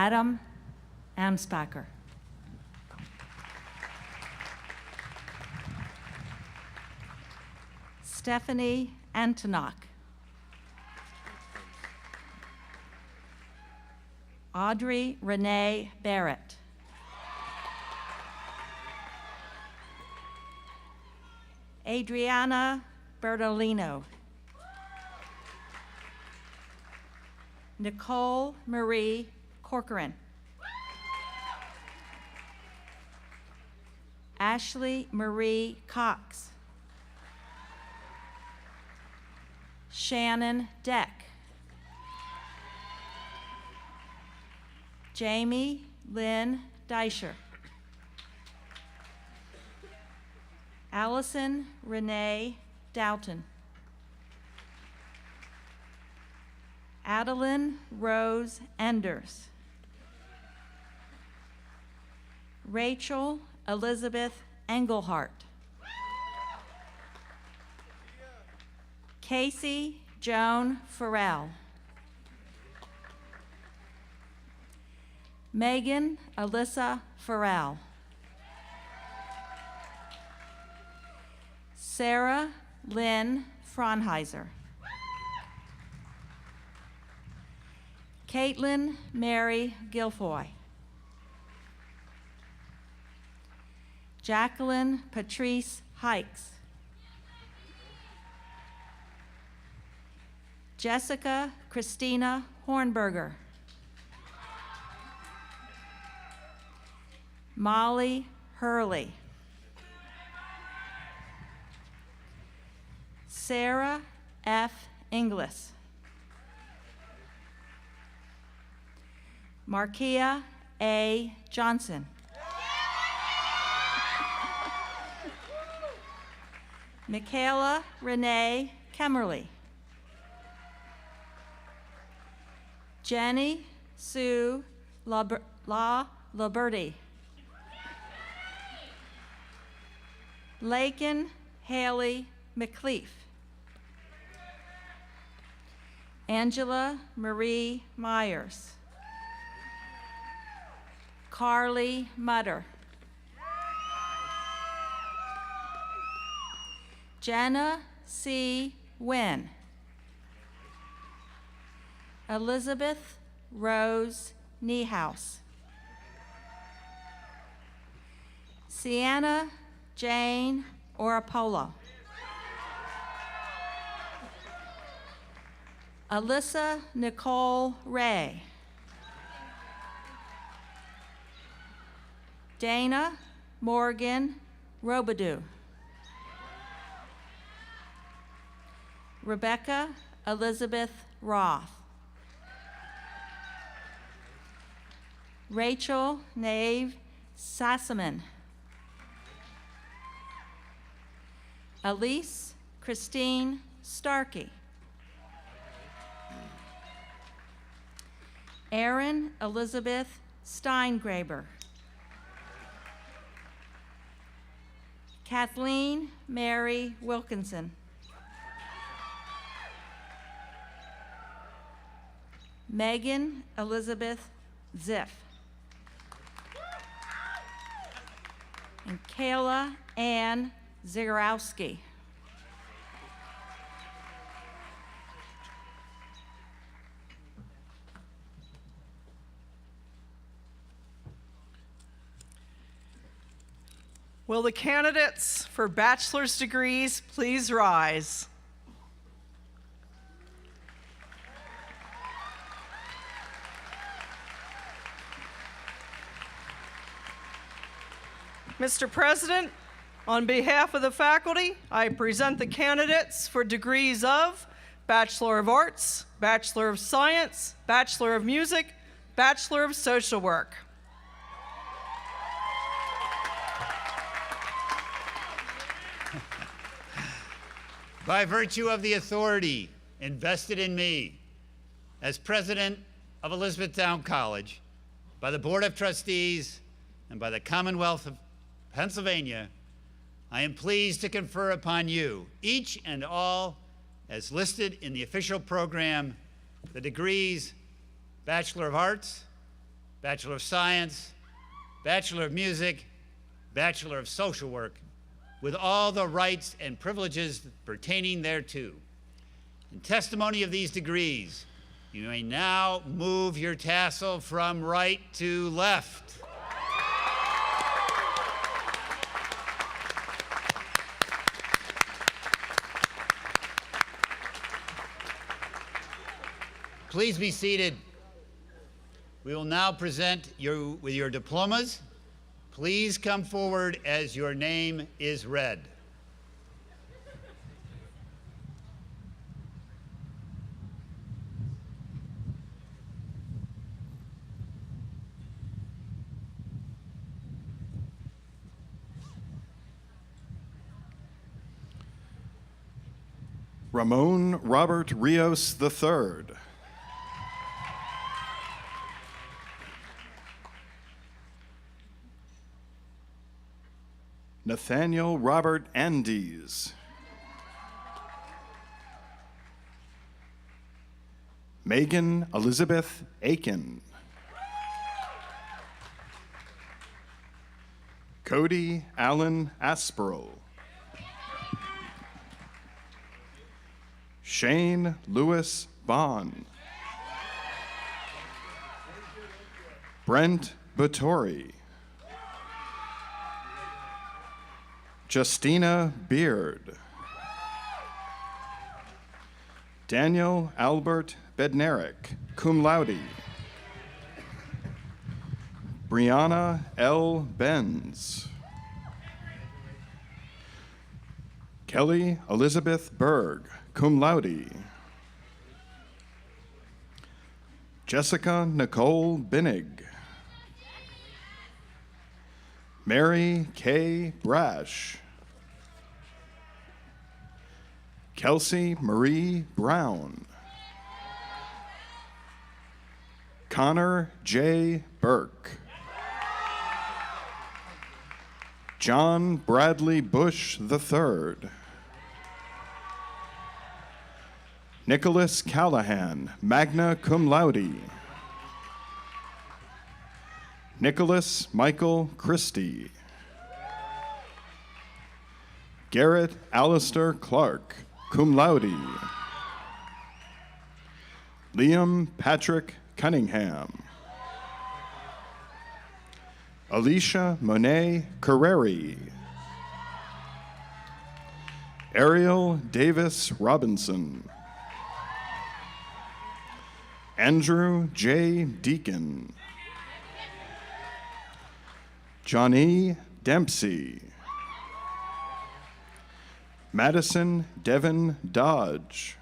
Adam Amspacher. Stephanie Antonok. Audrey Renee Barrett. Adriana Bertolino. Nicole Marie Corcoran. Ashley Marie Cox. Shannon Deck. Jamie Lynn Deischer. Allison Renee Doughton. Adeline Rose Enders. Rachel Elizabeth Engelhart. Casey Joan Farrell. Megan Alyssa Farrell. Sarah Lynn Fraunheiser. Caitlin Mary Guilfoy. Jacqueline Patrice Hikes. Jessica Christina Hornberger. Molly Hurley. Sarah F. Inglis. Markia A. Johnson. Michaela Renee Kemmerly. Jenny Sue La Liberty. Lakin Haley McLeaf. Angela Marie Myers. Carly Mutter. Jenna C. Wynn. Elizabeth Rose Niehaus. Sienna Jane Orapolo. Alyssa Nicole Ray. Dana Morgan Robidoux. Rebecca Elizabeth Roth. Rachel Nave Sassaman. Elise Christine Starkey. Erin Elizabeth Steingraber. Kathleen Mary Wilkinson. Megan Elizabeth Ziff. And Kayla Ann Zagorowski. Will the candidates for bachelor's degrees please rise? Mr. President, on behalf of the faculty, I present the candidates for degrees of Bachelor of Arts, Bachelor of Science, Bachelor of Music, Bachelor of Social Work. By virtue of the authority invested in me as president of Elizabethtown College, by the Board of Trustees, and by the Commonwealth of Pennsylvania, I am pleased to confer upon you, each and all, as listed in the official program, the degrees Bachelor of Arts, Bachelor of Science, Bachelor of Music, Bachelor of Social Work, with all the rights and privileges pertaining thereto. In testimony of these degrees, you may now move your tassel from right to left. Please be seated. We will now present you with your diplomas. Please come forward as your name is read. Ramon Robert Rios III. Nathaniel Robert Andes. Megan Elizabeth Aiken. Cody Allen Asperl. Shane Lewis Bond. Brent Batory. Justina Beard. Daniel Albert Bednarik, cum laude. Brianna L. Benz. Kelly Elizabeth Berg, cum laude. Jessica Nicole Binnig. Mary K. Brash. Kelsey Marie Brown. Connor J. Burke. John Bradley Bush III. Nicholas Callahan, magna cum laude. Nicholas Michael Christie. Garrett Alistair Clark, cum laude. Liam Patrick Cunningham. Alicia Monet Carreri. Ariel Davis Robinson. Andrew J. Deacon. Johnny Dempsey. Madison Devon Dodge.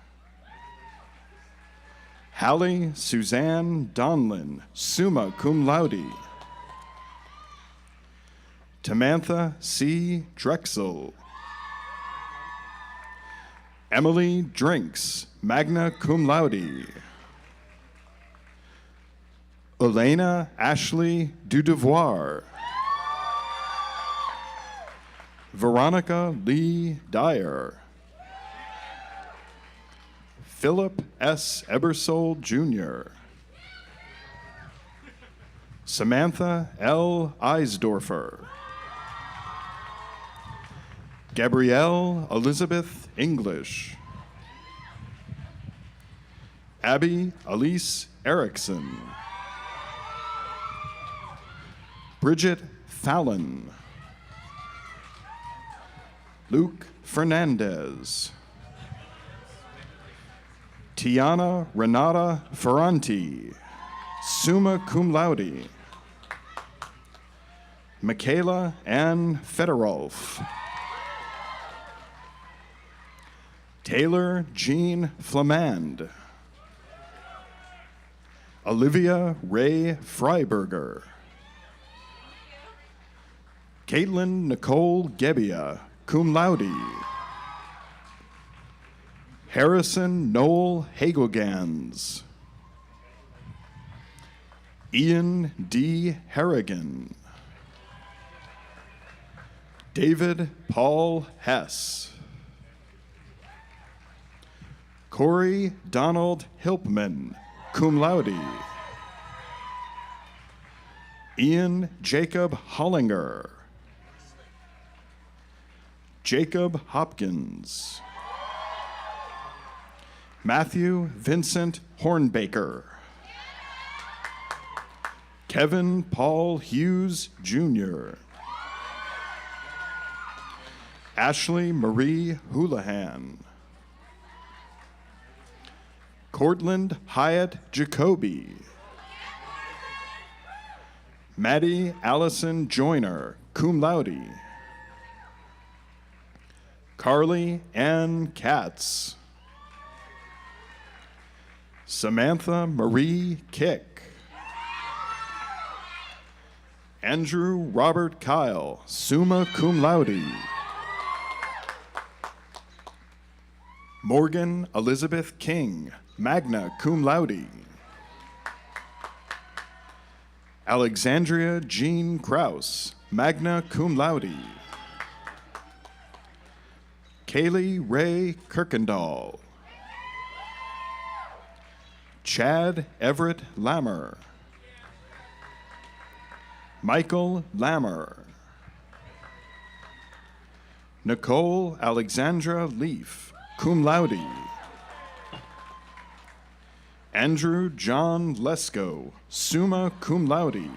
Hallie Suzanne Donlin, summa cum laude. Tamantha C. Drexel. Emily Drinks, magna cum laude. Elena Ashley Dudevoir. Veronica Lee Dyer. Philip S. Ebersold, Jr. Samantha L. Eisdorfer. Gabrielle Elizabeth English. Abby Elise Erickson. Bridget Fallon. Luke Fernandez. Tiana Renata Ferranti, summa cum laude. Michaela Ann Federolf. Taylor Jean Flamand. Olivia Ray Freiberger. Caitlin Nicole Gebbia, cum laude. Harrison Noel Hagelgans. Ian D. Harrigan. David Paul Hess. Corey Donald Hilpman, cum laude. Ian Jacob Hollinger. Jacob Hopkins. Matthew Vincent Hornbaker. Kevin Paul Hughes, Jr. Ashley Marie Houlihan. Cortland Hyatt Jacoby. Maddie Allison Joyner, cum laude. Carly Ann Katz. Samantha Marie Kick. Andrew Robert Kyle, summa cum laude. Morgan Elizabeth King, magna cum laude. Alexandria Jean Kraus, magna cum laude. Kaylee Ray Kirkendall. Chad Everett Lammer. Michael Lammer. Nicole Alexandra Leaf, cum laude. Andrew John Lesko, summa cum laude.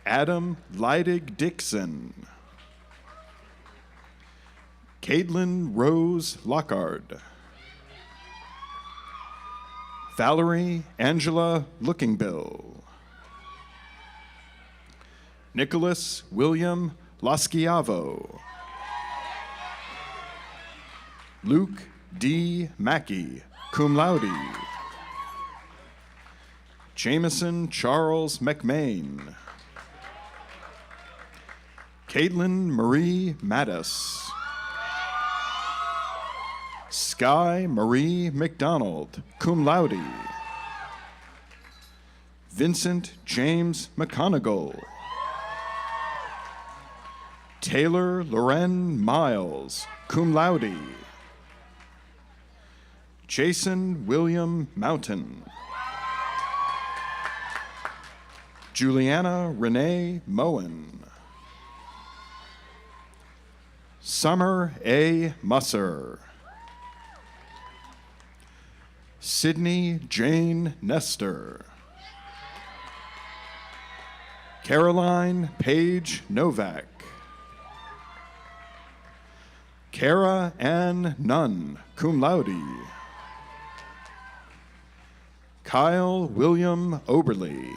Adam Leidig Dixon. Caitlin Rose Lockard. Valerie Angela Lookingbill. Nicholas William Laschiavo. Luke D. Mackey, cum laude. Jameson Charles McMain. Caitlin Marie Mattis. Sky Marie McDonald, cum laude. Vincent James McConigal. Taylor Loren Miles, cum laude. Jason William Mountain. Juliana Renee Moen. Summer A. Musser. Sydney Jane Nestor. Caroline Paige Novak. Kara Ann Nunn, cum laude. Kyle William Oberly.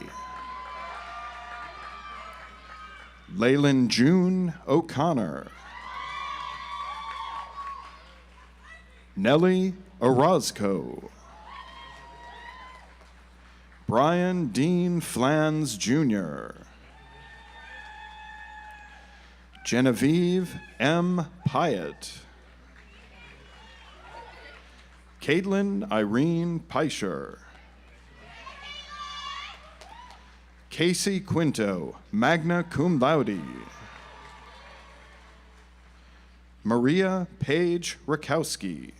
Leyland June O'Connor. Nellie Orozco. Brian Dean Flans Jr. Genevieve M. Pyatt. Caitlin Irene Peischer. Casey Quinto, magna cum laude. Maria Paige Rakowski.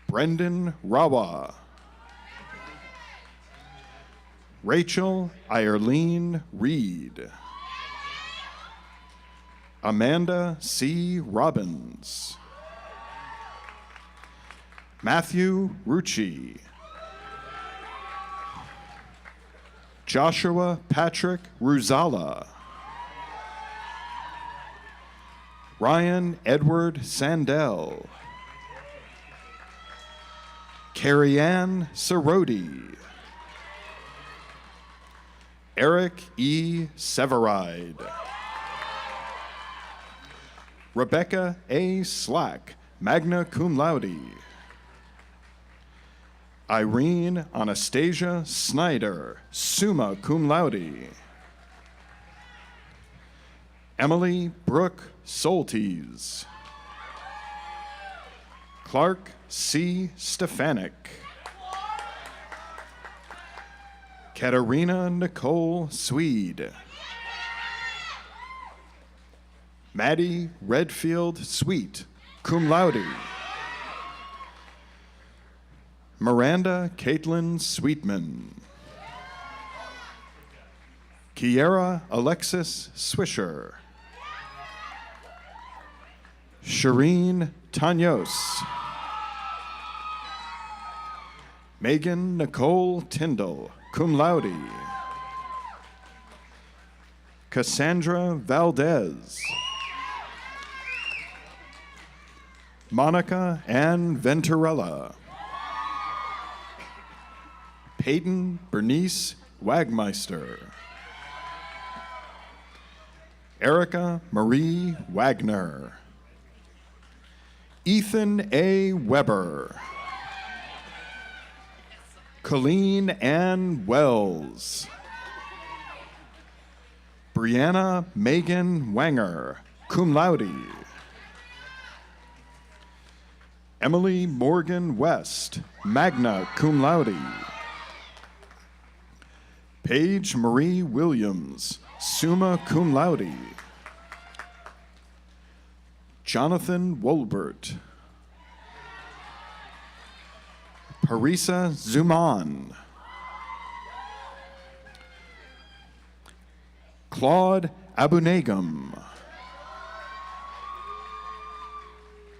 Brendan Rawa. Rachel Irene Reed. Amanda C. Robbins. Matthew Rucci. Joshua Patrick Ruzala. Ryan Edward Sandell. Carrie Ann Soroti. Eric E. Severide. Rebecca A. Slack, magna cum laude. Irene Anastasia Snyder, summa cum laude. Emily Brooke Soltes. Clark C. Stefanik. Katerina Nicole Swede. Maddie Redfield Sweet, cum laude. Miranda Caitlin Sweetman. Kiera Alexis Swisher. Shireen Tanyos. Megan Nicole Tyndall, cum laude. Cassandra Valdez. Monica Ann Venturella. Peyton Bernice Wagmeister. Erica Marie Wagner. Ethan A. Weber. Colleen Ann Wells. Brianna Megan Wanger, cum laude. Emily Morgan West, magna cum laude. Paige Marie Williams, summa cum laude. Jonathan Wolbert. Parisa Zuman. Claude Abunagam.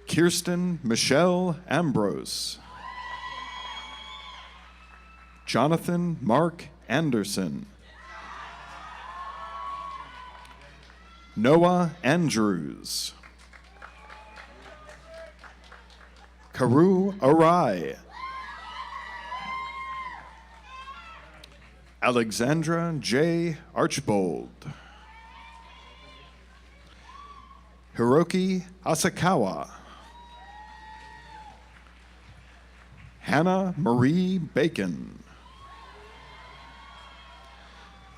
Kirsten Michelle Ambrose. Jonathan Mark Anderson. Noah Andrews. Karu Arai. Alexandra J. Archbold. Hiroki Asakawa. Hannah Marie Bacon.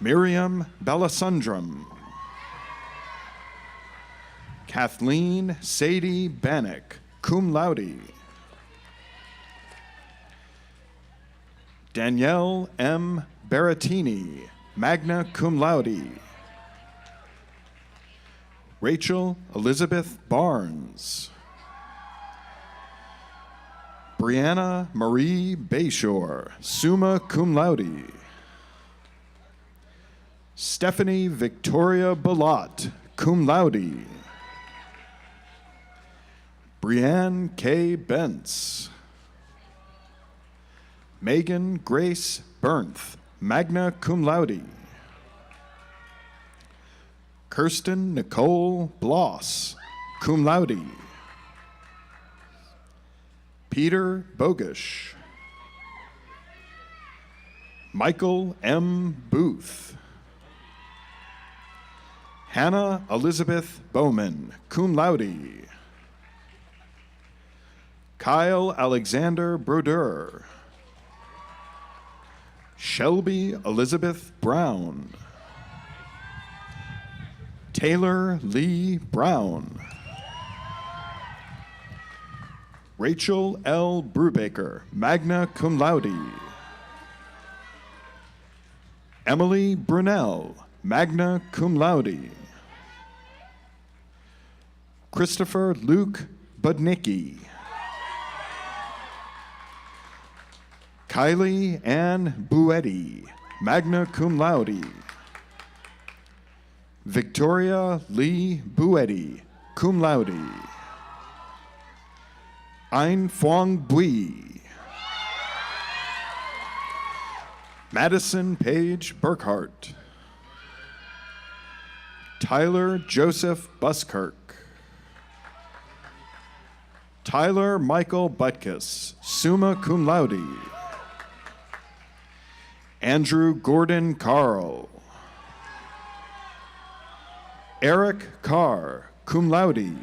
Miriam Balasundram. Kathleen Sadie Bannock, cum laude. Danielle M. Baratini, magna cum laude. Rachel Elizabeth Barnes. Brianna Marie Bayshore, summa cum laude. Stephanie Victoria Balat, cum laude. Brianne K. Bentz. Megan Grace Bernth, magna cum laude. Kirsten Nicole Bloss, cum laude. Peter Bogish. Michael M. Booth. Hannah Elizabeth Bowman, cum laude. Kyle Alexander Brodeur. Shelby Elizabeth Brown. Taylor Lee Brown. Rachel L. Brubaker, magna cum laude. Emily Brunel, magna cum laude. Christopher Luke Budnicki. Kylie Ann Buetti, magna cum laude. Victoria Lee Buetti, cum laude. Ein Phuong Bui. Madison Page Burkhart. Tyler Joseph Buskirk. Tyler Michael Butkus, summa cum laude. Andrew Gordon Carl. Eric Carr, cum laude.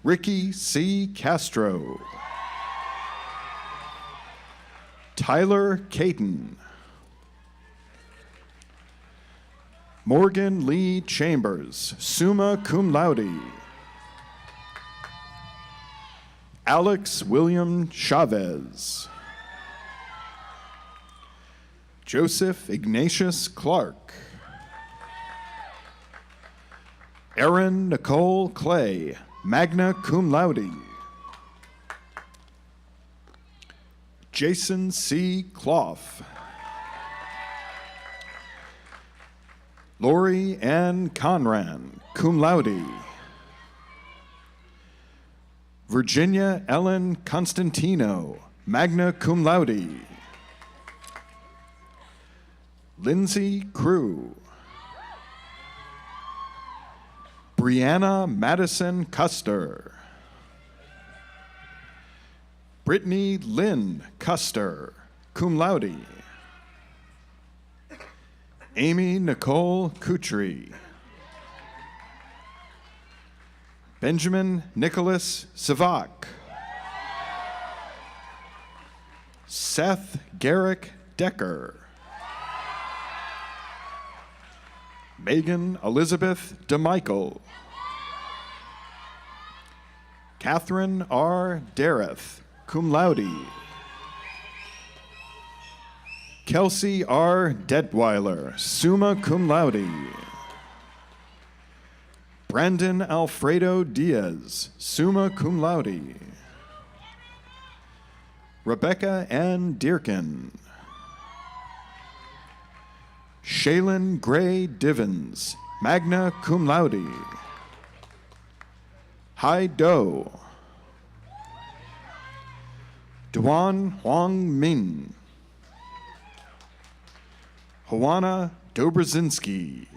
Ricky C. Castro. Tyler Caton. Morgan Lee Chambers, summa cum laude. Alex William Chavez. Joseph Ignatius Clark. Erin Nicole Clay, magna cum laude. Jason C. Clough. Lori Ann Conran, cum laude. Virginia Ellen Constantino, magna cum laude. Lindsay Crew. Brianna Madison Custer. Brittany Lynn Custer, cum laude. Amy Nicole Kutry. Benjamin Nicholas Savak. Seth Garrick Decker. Megan Elizabeth DeMichael. Catherine R. Dareth, cum laude. Kelsey R. Detweiler, summa cum laude. Brandon Alfredo Diaz, summa cum laude. Rebecca Ann Dearkin. Shaylin Gray Divins, magna cum laude. Hai Do. Duan Huang Min. Joanna Dobrzinski.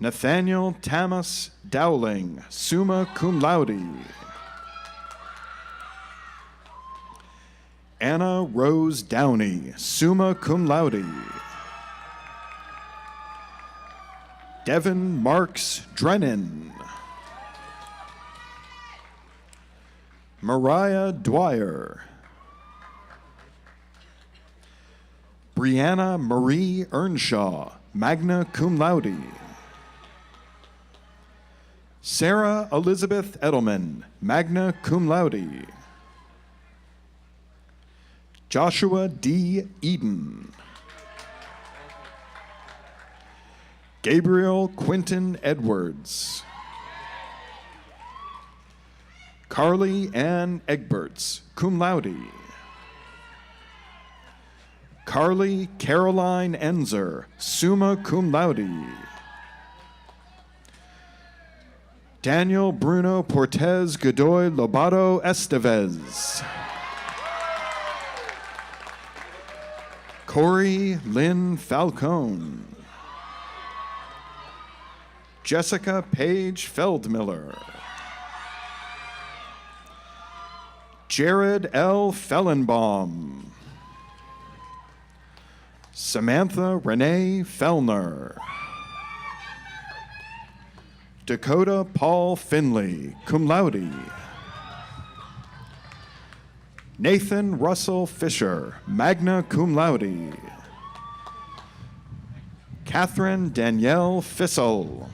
Nathaniel Tamas Dowling, summa cum laude. Anna Rose Downey, summa cum laude. Devin Marks Drennan. Mariah Dwyer. Brianna Marie Earnshaw, magna cum laude. Sarah Elizabeth Edelman, magna cum laude. Joshua D. Eden. Gabriel Quinton Edwards. Carly Ann Egberts, cum laude. Carly Caroline Enzer, summa cum laude. Daniel Bruno Portez Godoy Lobato Estevez. Corey Lynn Falcone. Jessica Paige Feldmiller. Jared L. Fellenbaum. Samantha Renee Fellner. Dakota Paul Finley, cum laude. Nathan Russell Fisher, magna cum laude. Catherine Danielle Fissel.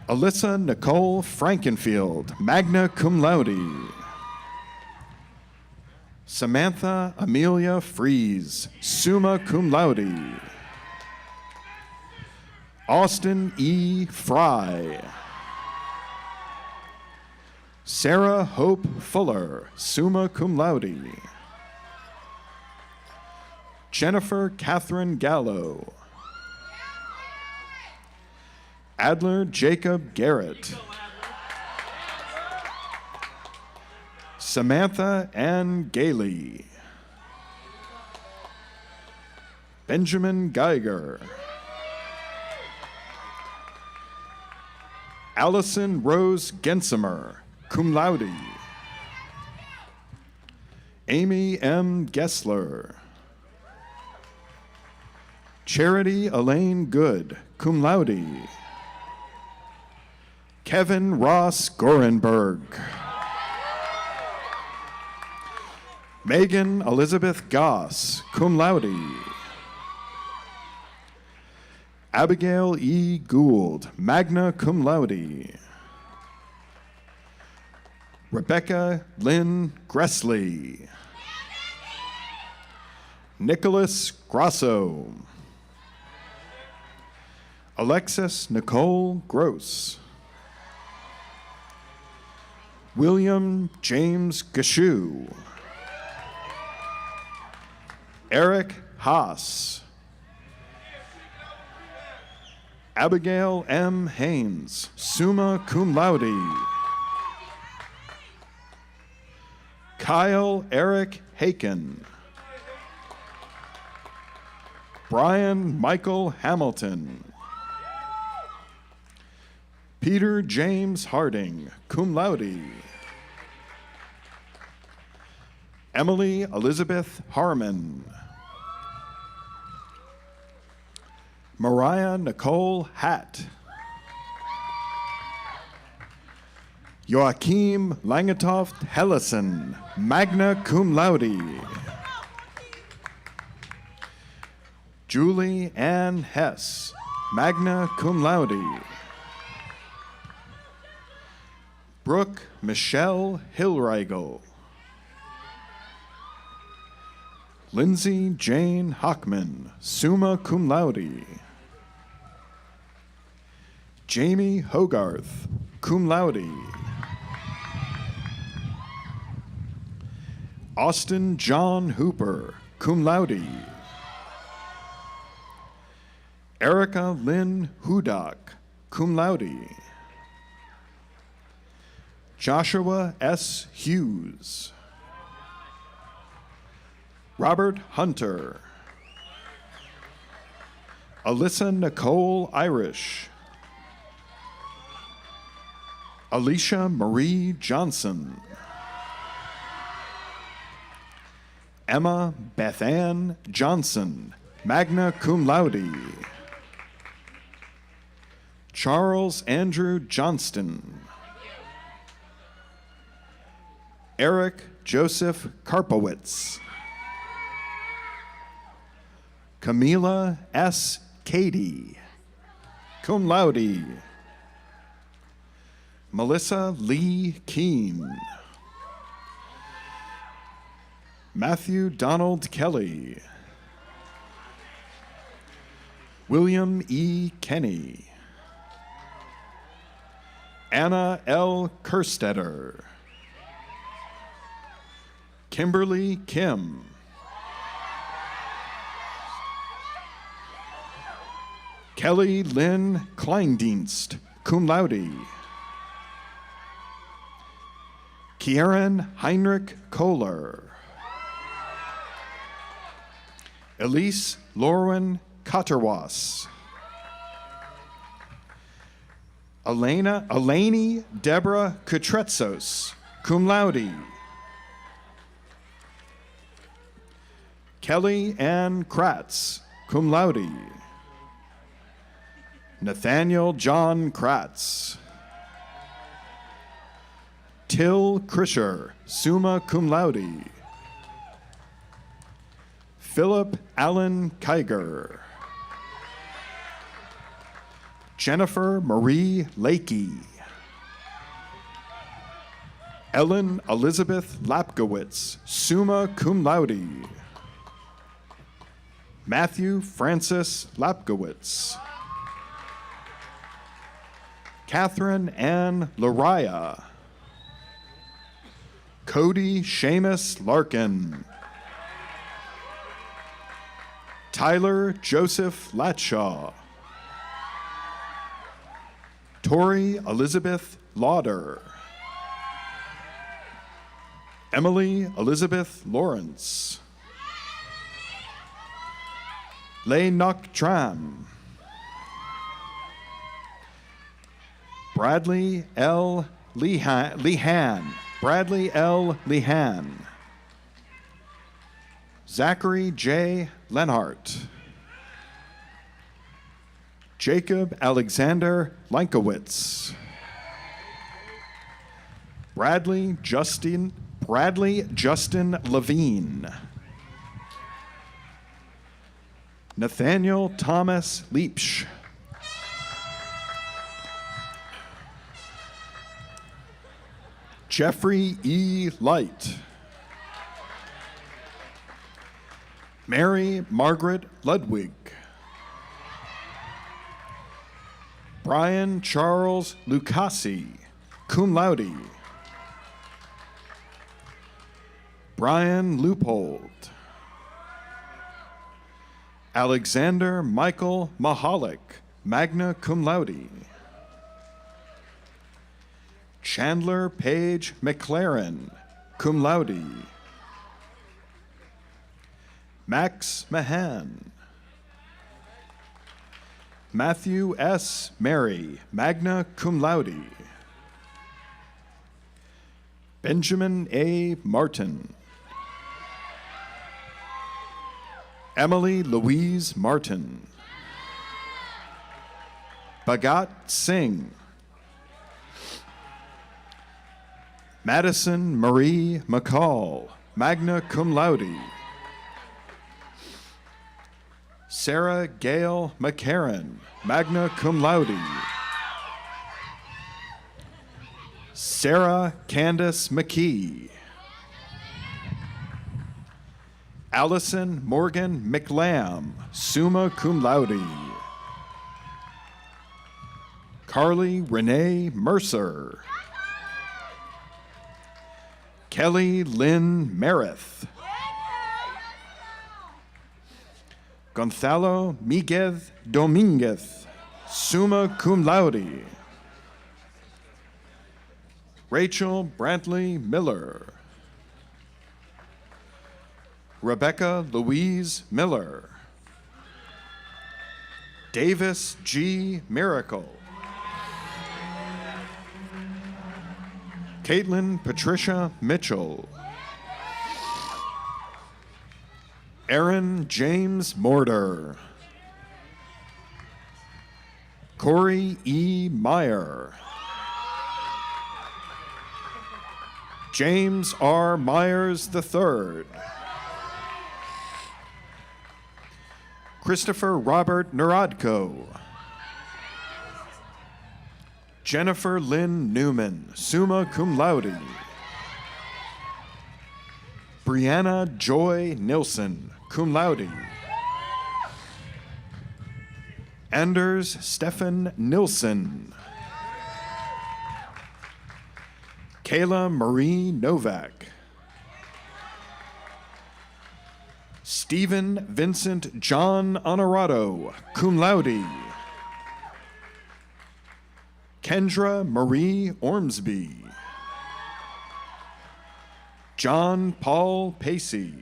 Alyssa Nicole Frankenfield, magna cum laude. Samantha Amelia Fries, summa cum laude. Austin E. Fry. Sarah Hope Fuller, summa cum laude. Jennifer Catherine Gallo. Adler Jacob Garrett. Samantha Ann Gailey. Benjamin Geiger. Allison Rose Gensimer, cum laude. Amy M. Gessler. Charity Elaine Good, cum laude. Kevin Ross Gorenberg. Megan Elizabeth Goss, cum laude. Abigail E. Gould, magna cum laude. Rebecca Lynn Gressley. Nicholas Grasso. Alexis Nicole Gross. William James Gashu. Eric Haas. Abigail M. Haynes, summa cum laude. Kyle Eric Haken. Brian Michael Hamilton. Peter James Harding, cum laude. Emily Elizabeth Harmon. Mariah Nicole Hatt. Joachim Langetoft Hellison, magna cum laude. Julie Ann Hess, magna cum laude. Brooke Michelle Hillreigel. Lindsay Jane Hockman, summa cum laude. Jamie Hogarth, cum laude. Austin John Hooper, cum laude. Erica Lynn Hudak, cum laude. Joshua S. Hughes. Robert Hunter. Alyssa Nicole Irish. Alicia Marie Johnson. Emma Bethann Johnson, magna cum laude. Charles Andrew Johnston. Eric Joseph Karpowitz. Camila S. Cady, cum laude. Melissa Lee Keene. Matthew Donald Kelly. William E. Kenny. Anna L. Kerstetter. Kimberly Kim. Kelly Lynn Kleindienst, cum laude. Kieran Heinrich Kohler. Elise Lorwin Kotterwas. Eleni Deborah Kutretsos, cum laude. Kelly Ann Kratz, cum laude. Nathaniel John Kratz. Till Krischer, summa cum laude. Philip Allen Kiger. Jennifer Marie Lakey. Ellen Elizabeth Lapkowitz, summa cum laude. Matthew Francis Lapkowitz. Catherine Ann Lariah. Cody Seamus Larkin. Tyler Joseph Latshaw. Tori Elizabeth Lauder. Emily Elizabeth Lawrence. Lei Nok Tram. Bradley L. Lehan. Bradley L. Lehan. Zachary J. Lenhart. Jacob Alexander Lankowitz. Bradley Justin Levine. Nathaniel Thomas Leipsch. Jeffrey E. Light. Mary Margaret Ludwig. Brian Charles Lucasi, cum laude. Brian Leupold. Alexander Michael Mahalik, magna cum laude. Chandler Page McLaren, cum laude. Max Mahan. Matthew S. Mary, magna cum laude. Benjamin A. Martin. Emily Louise Martin. Bhagat Singh. Madison Marie McCall, magna cum laude. Sarah Gail McCarran, magna cum laude. Sarah Candace McKee. Allison Morgan McLam, summa cum laude. Carly Renee Mercer. Kelly Lynn Merith. Gonzalo Miguez Dominguez, summa cum laude. Rachel Brantley Miller. Rebecca Louise Miller. Davis G. Miracle. Caitlin Patricia Mitchell. Aaron James Mortar. Corey E. Meyer. James R. Myers III. Christopher Robert Narodko. Jennifer Lynn Newman, summa cum laude. Brianna Joy Nilsson, cum laude. Anders Stefan Nilsson. Kayla Marie Novak. Stephen Vincent John Honorado, cum laude. Kendra Marie Ormsby. John Paul Pacey.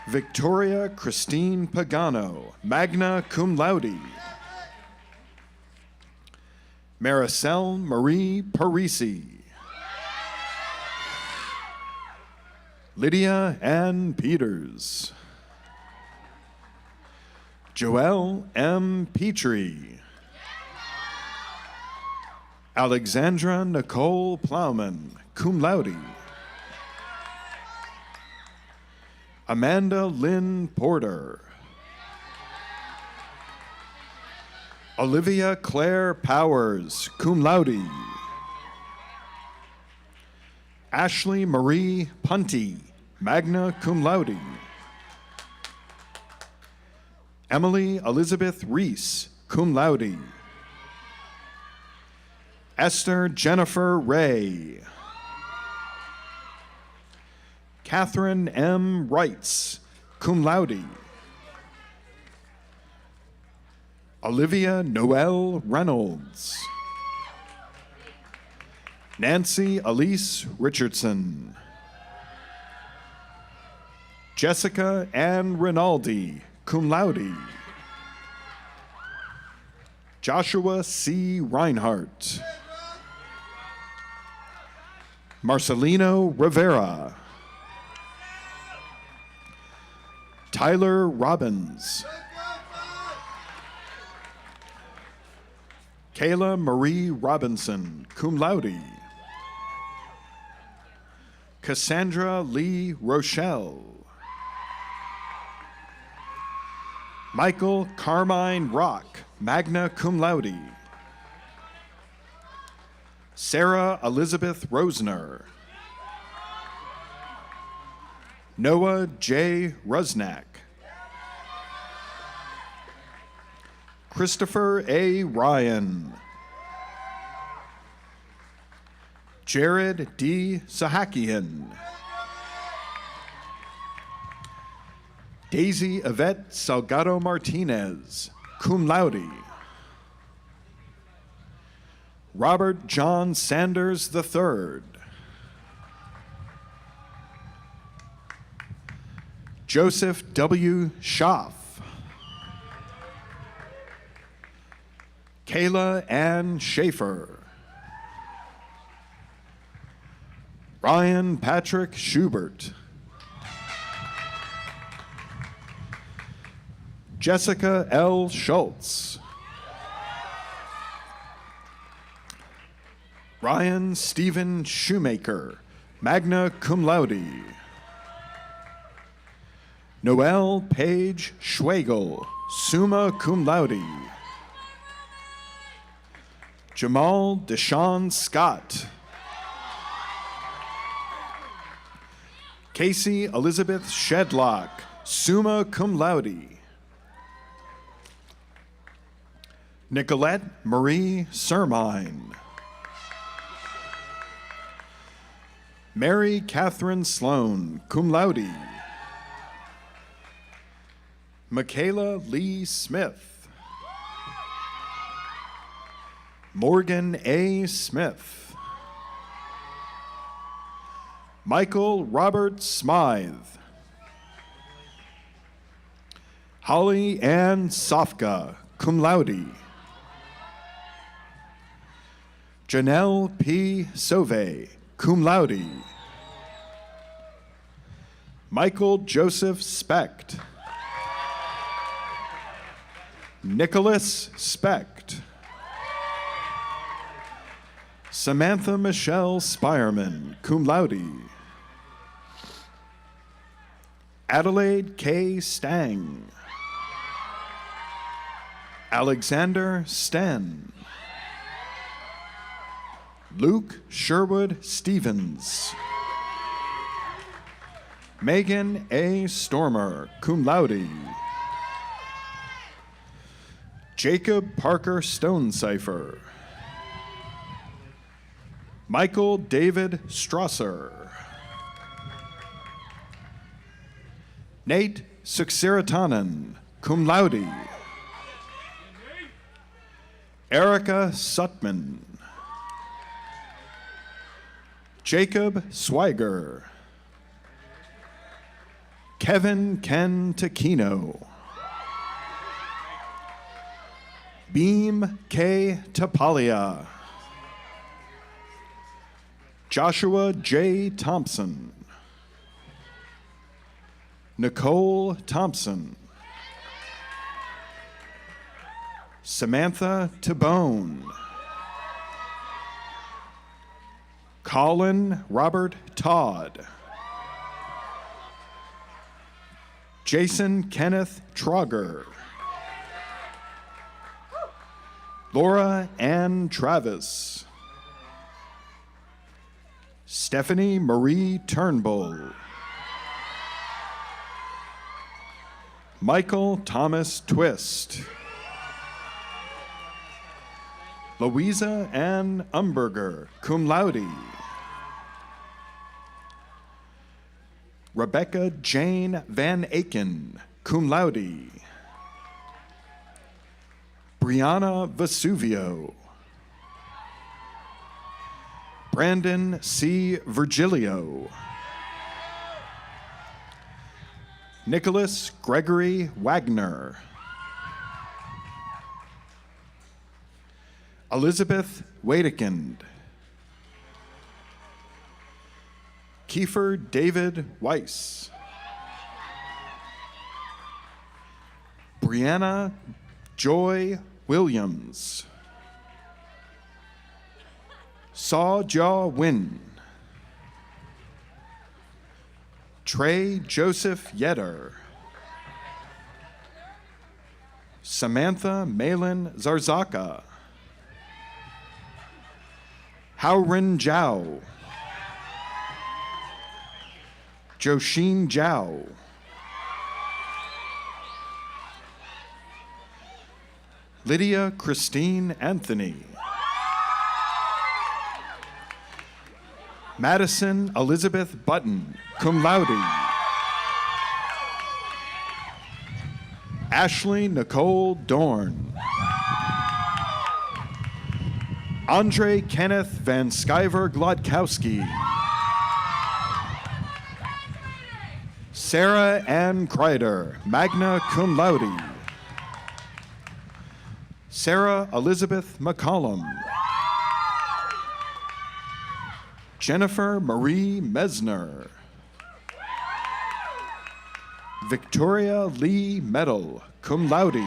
Victoria Christine Pagano, magna cum laude. Maricel Marie Parisi. Lydia Ann Peters. Joelle M. Petrie. Alexandra Nicole Plowman, cum laude. Amanda Lynn Porter. Olivia Claire Powers, cum laude. Ashley Marie Punty, magna cum laude. Emily Elizabeth Reese, cum laude. Esther Jennifer Ray. Catherine M. Wrights, cum laude. Olivia Noel Reynolds. Nancy Elise Richardson. Jessica Ann Rinaldi, cum laude. Joshua C. Reinhardt. Marcelino Rivera. Tyler Robbins. Kayla Marie Robinson, cum laude. Cassandra Lee Rochelle. Michael Carmine Rock, magna cum laude. Sarah Elizabeth Rosner. Noah J. Rusnak. Christopher A. Ryan. Jared D. Sahakian. Daisy Yvette Salgado Martinez, cum laude. Robert John Sanders III. Joseph W. Schaff. Kayla Ann Schaefer. Ryan Patrick Schubert. Jessica L. Schultz. Ryan Stephen Shoemaker, magna cum laude. Noel Paige Schwagel, summa cum laude. Jamal Deshaun Scott. Casey Elizabeth Shedlock, summa cum laude. Nicolette Marie Sermine. Mary Catherine Sloan, cum laude. Michaela Lee Smith. Morgan A. Smith. Michael Robert Smythe. Holly Ann Sofka, cum laude. Janelle P. Sauve, cum laude. Michael Joseph Specht. Nicholas Specht. Samantha Michelle Spireman, cum laude. Adelaide K. Stang. Alexander Sten. Luke Sherwood Stevens. Megan A. Stormer, cum laude. Jacob Parker Stonecipher. Michael David Strasser. Nate Suksiratanen, cum laude. Erica Sutman. Jacob Swiger. Kevin Ken Taquino. Beam K. Tapalia. Joshua J. Thompson. Nicole Thompson. Samantha Tabone. Colin Robert Todd. Jason Kenneth Trogger. Laura Ann Travis. Stephanie Marie Turnbull. Michael Thomas Twist. Louisa Ann Umberger, cum laude. Rebecca Jane Van Aken, cum laude. Brianna Vesuvio. Brandon C. Virgilio. Nicholas Gregory Wagner. Elizabeth Wadekind. Kiefer David Weiss. Brianna Joy Williams. Saw Jaw Win. Trey Joseph Yetter. Samantha Malin Zarzaka. Haorin Zhao. Joshin Zhao. Lydia Christine Anthony. Madison Elizabeth Button, cum laude. Ashley Nicole Dorn. Andre Kenneth Van Skyver Glodkowski. Sarah Ann Kreider, magna cum laude. Sarah Elizabeth McCollum. Jennifer Marie Mesner. Victoria Lee Medal, cum laude.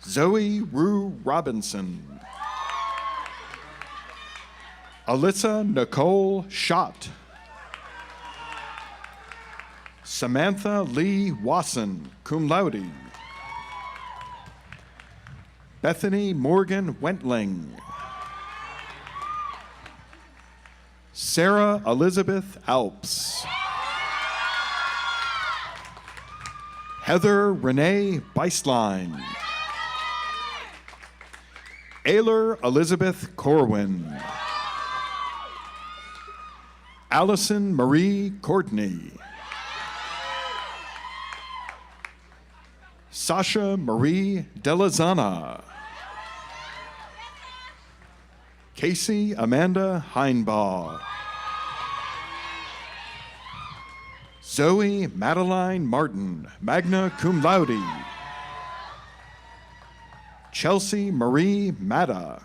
Zoe Rue Robinson. Alyssa Nicole Schott. Samantha Lee Wasson, cum laude. Bethany Morgan Wentling. Sarah Elizabeth Alps. Heather Renee Beislein. Ayler Elizabeth Corwin. Allison Marie Courtney. Sasha Marie Delazana. Casey Amanda Heinbaugh. Zoe Madeline Martin, magna cum laude. Chelsea Marie Matta.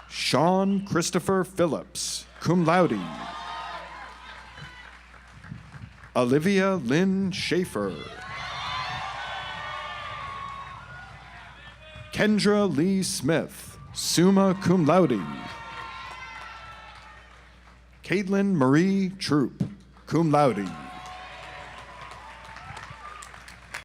Sean Christopher Phillips, cum laude. Olivia Lynn Schaefer. Kendra Lee Smith, summa cum laude. Caitlin Marie Troop, cum laude.